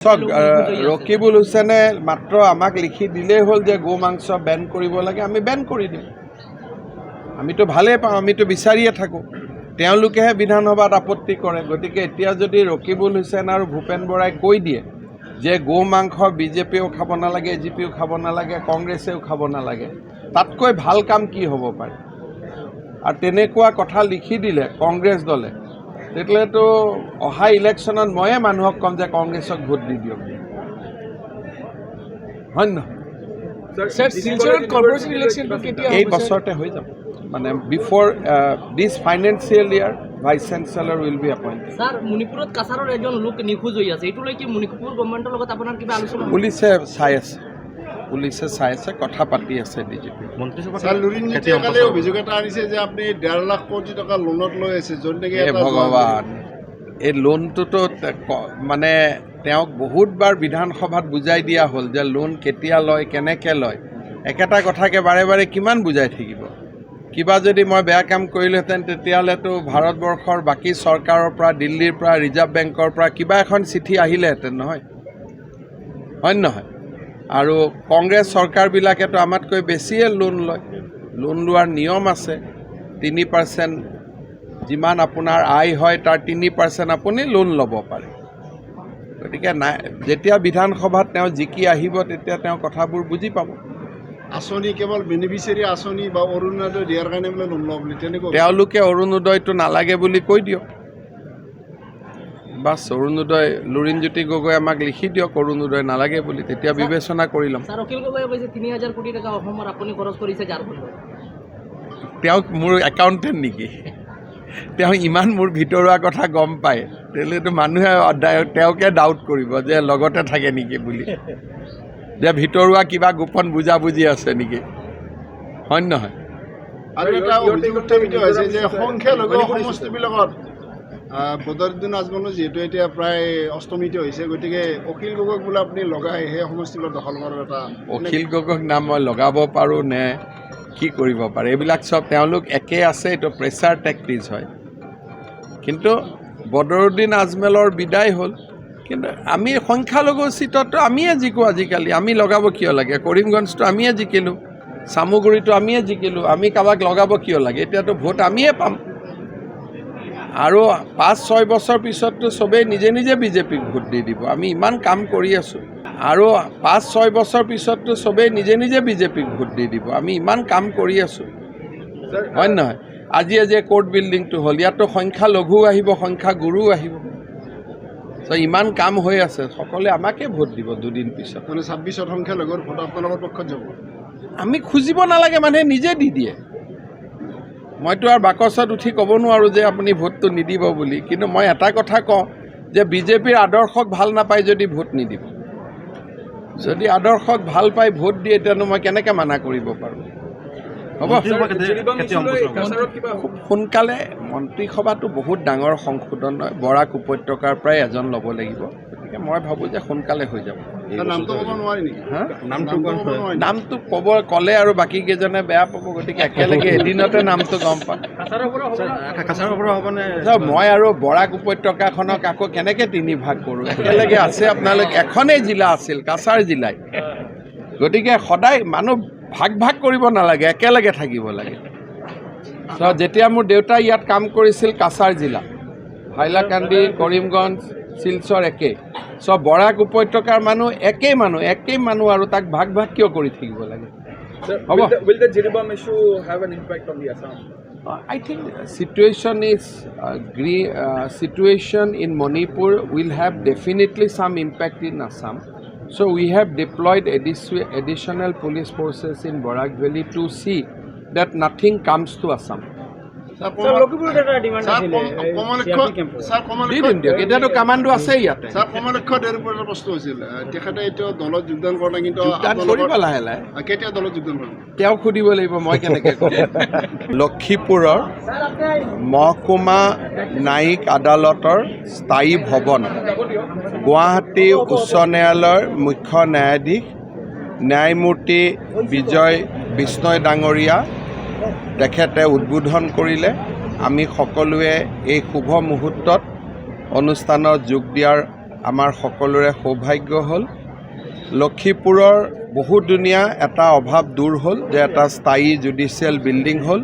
ৰকিবুল হুছেইনে মাত্ৰ আমাক লিখি দিলেই হ'ল যে গো মাংস বেন কৰিব লাগে, আমি বেন কৰি দিম। আমিতো ভালেই পাওঁ, আমিতো বিচাৰিয়ে থাকোঁ। তেওঁলোকেহে বিধানসভাত আপত্তি কৰে। গতিকে এতিয়া যদি ৰকিবুল হুছেইন আৰু ভূপেন বৰাই কৈ দিয়ে যে গো মাংস বিজেপিয়েও খাব নালাগে, এজিপিয়েও খাব নালাগে, কংগ্ৰেছেও খাব নালাগে, তাতকৈ ভাল কাম কি হ'ব পাৰে? আৰু তেনেকুৱা কথা লিখি দিলে কংগ্ৰেছ দলে, তেতিয়াহ'লেতো অহা ইলেকশ্যনত ময়ে মানুহক ক'ম যে কংগ্ৰেছক ভোট দি দিয়ক, হয় নহয়? এই বছৰতে হৈ যাব, মানে before this financial year vice chancellor will be appointed. Sir, মণিপুৰত কাছাৰৰ এজন লোক নিখোজ হৈ আছে, এইটো লৈ কি মণিপুৰ গভৰ্ণমেণ্টৰ লগত আপোনাৰ কিবা আলোচনা? পুলিচে চাই আছে, কথা পাতি আছে ডিজিপি। অভিযোগ এটা আনিছে যে আপুনি 1.5 লাখ কোটি টকা লোনত লৈ আছে। ভগৱান, এই লোনটোতো মানে তেওঁক বহুতবাৰ বিধানসভাত বুজাই দিয়া হ'ল যে লোন কেতিয়া লয়, কেনেকৈ লয়। একেটা কথাকে বাৰে বাৰে কিমান বুজাই থাকিব? কিবা যদি মই বেয়া কাম কৰিলোহেঁতেন তেতিয়াহ'লেতো ভাৰতবৰ্ষৰ বাকী চৰকাৰৰ পৰা, দিল্লীৰ পৰা, ৰিজাৰ্ভ বেংকৰ পৰা কিবা এখন চিঠি আহিলেহেঁতেন, নহয়? হয় নহয়? আৰু কংগ্ৰেছ চৰকাৰবিলাকেতো আমাতকৈ বেছিয়ে লোন লয়। লোন লোৱাৰ নিয়ম আছে। 3% যিমান আপোনাৰ আয় হয় তাৰ 3% আপুনি লোন ল'ব পাৰে। গতিকে নাই, যেতিয়া বিধানসভাত তেওঁ জিকি আহিব তেতিয়া তেওঁ কথাবোৰ বুজি পাব। আঁচনি কেৱল বেনিফিচিয়াৰী আঁচনি বা অৰুণোদয় দিয়াৰ কাৰণে বোলে লোন লওঁ বুলি তেনেকুৱা। তেওঁলোকে অৰুণোদয়টো নালাগে বুলি কৈ দিয়ক, বাছ। অৰুণোদয় লুৰিণজ্যোতি গগৈ আমাক লিখি দিয়ক অৰুণোদয় নালাগে বুলি, তেতিয়া বিবেচনা কৰি ল'ম। স্যাৰ, অখিল গগৈয়ে কৈছে 3000 কোটি টকা অসমৰ আপুনি খৰচ কৰিছে যাৰ ফলত। তেওঁক মোৰ একাউণ্টেণ্ট নেকি? তেওঁ ইমান মোৰ ভিতৰুৱা কথা গম পায়, তেতিয়াহ'লেতো মানুহে তেওঁকে ডাউট কৰিব যে লগতে থাকে নেকি বুলি, যে ভিতৰুৱা কিবা গোপন বুজাবুজি আছে নেকি, হয় নহয়? আৰু এটা অভিযোগ উত্থাপিত হৈছে যে সংখ্যালঘু সমষ্টিবিলাকত বদৰুদ্দিন আজমলৰ যিহেতু এতিয়া প্ৰায় অষ্টমীতে হৈছে, গতিকে অখিল গগৈক বোলে আপুনি লগাই সেই সমষ্টিবিলাক দখল কৰাৰ এটা। অখিল গগৈক নাম মই লগাব পাৰোঁ নে কি কৰিব পাৰে? এইবিলাক চব তেওঁলোক একে আছে, এইটো প্ৰেছাৰ টেকটিক্স হয়। কিন্তু বদৰুদ্দিন আজমলৰ বিদায় হ'ল, কিন্তু আমি সংখ্যালঘু চিটতো আমিয়ে জিকোঁ আজিকালি। আমি লগাব কিয় লাগে? কৰিমগঞ্জটো আমিয়ে জিকিলোঁ, চামুগুৰিটো আমিয়ে জিকিলোঁ, আমি কাৰোবাক লগাব কিয় লাগে? এতিয়াতো ভোট আমিয়ে পাম। আৰু 5-6 বছৰ পিছততো চবেই নিজে নিজে বিজেপিক ভোট দি দিব। আমি ইমান কাম কৰি আছোঁ, আৰু 5-6 বছৰ পিছততো চবেই নিজে নিজে বিজেপিক ভোট দি দিব। আমি ইমান কাম কৰি আছোঁ, হয় নহয়? আজি কোৰ্ট বিল্ডিংটো হ'ল, ইয়াতো সংখ্যালঘুও আহিব, সংখ্যাগুৰুও আহিব। চ' ইমান কাম হৈ আছে, সকলোৱে আমাকে ভোট দিব 2 দিন পিছত। মানে 26ত সংখ্যালঘুৰ ভোট আপোনালোকৰ পক্ষত যাব? আমি খুজিব নালাগে, মানুহে নিজে দি দিয়ে। মইতো আৰু বাকচত উঠি ক'ব নোৱাৰোঁ যে আপুনি ভোটটো নিদিব বুলি, কিন্তু মই এটা কথা কওঁ যে বিজেপিৰ আদৰ্শক ভাল নাপায় যদি ভোট নিদিব। যদি আদৰ্শক ভাল পাই ভোট দিয়ে তেতিয়ানো মই কেনেকৈ মানা কৰিব পাৰোঁ? হ'ব, খুব সোনকালে মন্ত্ৰীসভাটো বহুত ডাঙৰ সংশোধন হয়, বৰাক উপত্যকাৰ পৰাই এজন ল'ব লাগিব। গতিকে মই ভাবোঁ যে সোনকালে হৈ যাব। নামটো ক'ব নোৱাৰি নেকি? নামটো ক'লে আৰু বাকীকেইজনে বেয়া পাব, গতিকে একেলগে এদিনতে নামটো গম পাম। মই আৰু বৰাক উপত্যকাখনক আকৌ কেনেকৈ 3 ভাগ কৰোঁ? একেলগে আছে আপোনালোক, এখনেই জিলা আছিল, কাছাৰ জিলাই। গতিকে সদায় মানুহ ভাগ ভাগ কৰিব নালাগে, একেলগে থাকিব লাগে। যেতিয়া মোৰ দেউতাই ইয়াত কাম কৰিছিল কাছাৰ জিলা, হাইলাকান্দি, কৰিমগঞ্জ, শিলচৰ একেই। চব বৰাক উপত্যকাৰ মানুহ একেই মানুহ, আৰু তাক ভাগ ভাগ কিয় কৰি থাকিব লাগে? হ'ব। Will the Jiribam issue have an impact on the Assam? I think situation in Manipur will have definitely some impact in Assam. So we have deployed additional police forces in Barak Valley to see that nothing comes to Assam. এতিয়াতো commando আছে ইয়াতে। কমলক্ষ দেউৰ প্ৰশ্ন হৈছিল, তেখেতে এতিয়া দলত যোগদান কৰা নাই, কিন্তু কৰিব লাহে লাহে। কেতিয়া দলত যোগদান কৰিব? তেওঁক সুধিব লাগিব, মই কেনেকৈ ক'ম। লক্ষীপুৰৰ মহকুমা ন্যায়িক আদালতৰ স্থায়ী ভৱন, গুৱাহাটী উচ্চ ন্যায়ালয়ৰ মুখ্য ন্যায়াধীশ ন্যায়মূৰ্তি বিজয় বিষ্ণয় ডাঙৰীয়া তেখেতে উদ্বোধন কৰিলে। আমি সকলোৱে এই শুভ মুহূৰ্তত অনুষ্ঠানত যোগ দিয়াৰ আমাৰ সকলোৰে সৌভাগ্য হ'ল লক্ষীপুৰৰ বহুত ধুনীয়া এটা অভাৱ দূৰ হ'ল যে এটা স্থায়ী জুডিচিয়েল বিল্ডিং হ'ল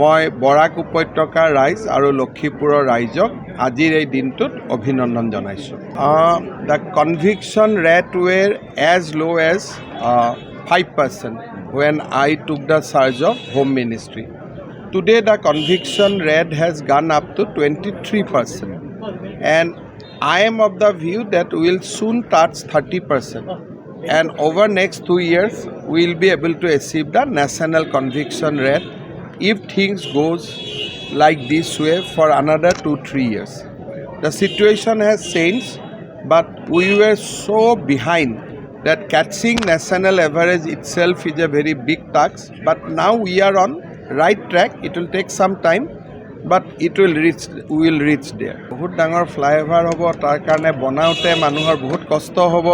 মই বৰাক উপত্যকাৰ ৰাইজ আৰু লক্ষীপুৰৰ ৰাইজক আজিৰ এই দিনটোত অভিনন্দন জনাইছোঁ দ্য কনভিকশ্যন ৰেট ৱেৰ এজ ল' as 5% when I took the charge of Home Ministry. Today the conviction rate has gone up to 23%, and I am of the view that we will soon touch 30%, and over next 2 years we will be able to achieve the national conviction rate if things goes like this way for another 2-3 years. The situation has changed, but we were so behind that catching national average itself is a very big task, but now we are on right track. It will take some time, but we will reach there. বহুত ডাঙৰ flyover হ'ব, তাৰ কাৰণে বনাওঁতে মানুহৰ বহুত কষ্ট হ'ব,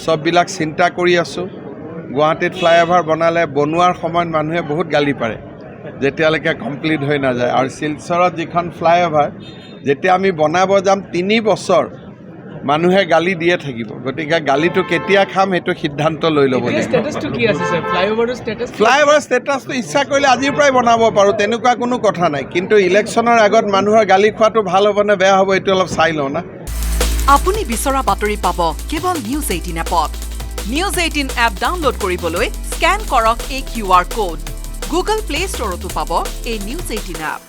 সববিলাক চিন্তা কৰি আছোঁ। গুৱাহাটীত ফ্লাইঅভাৰ বনালে বনোৱাৰ সময়ত মানুহে বহুত গালি পাৰে যেতিয়ালৈকে কমপ্লিট হৈ নাযায়, আৰু শিলচৰত যিখন ফ্লাইঅভাৰ যেতিয়া আমি বনাব যাম 3 বছৰ মানুহে গালি দিয়ে থাকিব, গতিকে গালিটো কেতিয়া খাম সেইটো সিদ্ধান্ত লৈ ল'ব লাগিব। ষ্টেটাছটো কি আছে স্যাৰ ফ্লাইঅভাৰৰ ষ্টেটাছ? ফ্লাইঅভাৰ ষ্টেটাছটো ইচ্ছা কৰিলে আজিৰ পৰাই বনাব পাৰোঁ, তেনেকুৱা কোনো কথা নাই, কিন্তু ইলেকশ্যনৰ আগত মানুহৰ গালি খোৱাটো ভাল হ'ব নে বেয়া হ'ব এইটো অলপ চাই লওঁ না। আপুনি বিচৰা বাতৰি পাব কেৱল নিউজ 18 এপত। নিউজ 18 এপ ডাউনলোড কৰিবলৈ স্কেন কৰক এই QR কোড। গুগল প্লে ষ্টৰতো পাব এই নিউজ 18 এপ।